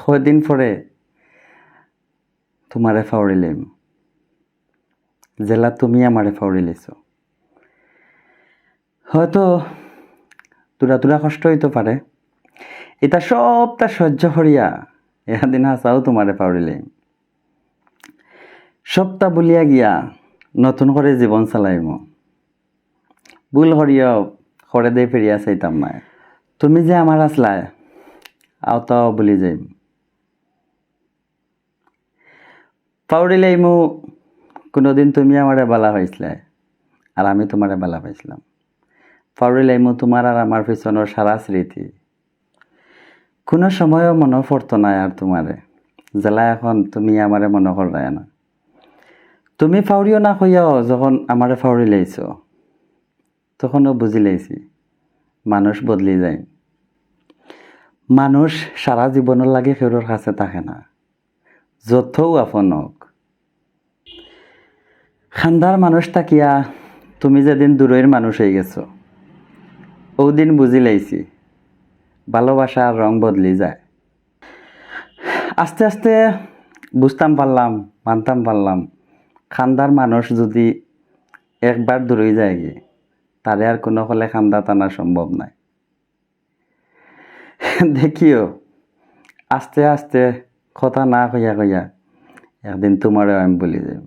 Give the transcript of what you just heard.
কয়দিন পরে তোমারে ফাউরিলাম, জেলা তুমি আমারে ফাউরিলেছ। হয়তো তুরা কষ্ট হইতে পারে, এটা সবটা সহ্য করিয়া এদিন হাসাও তোমারে ফাউরিলাম। সবটা বলিয়া গিয়া নতুন করে জীবন চালাইম। ভুল করিয়াও করে দিয়ে ফিরিয়া চাইতাম না। তুমি যে আমার আসলায় আওতাও বলি যাইম। ফাউরিলাইমু কোনোদিন তুমি আমারে বালা পাইছিলে আর আমি তোমারে বালা পাইছিলাম। ফাউরিলাইমু তোমার আর আমার পিছনের সারা স্মৃতি। কোনো সময়ও মনে পড়তো না আর তোমারে, জেলা এখন তুমি আমারে মনে করায় না। তুমি ফাউরিও না কইয়াও যখন আমারে ফাউরিলাইছ তখনও বুঝি লাইছি মানুষ বদলি যায়। মানুষ সারা জীবনের লাগে কেউর কাছে থাকে না, যতও আপন হোক। খান্দার মানুষ থাকিয়া তুমি যেদিন দূরের মানুষ হয়ে গেছো, ওদিন বুঝি লাইছি ভালোবাসার রং বদলি যায়। আস্তে আস্তে বুঝতাম পারলাম, মানতাম পারলাম, খান্দার মানুষ যদি একবার দূরে যায় গিয়ে তারে আর কোনো হলে খান্দা টানা সম্ভব নাই। দেখিও আস্তে আস্তে কথা না কইয়া কইয়া একদিন তোমারও আমি বলি যাই।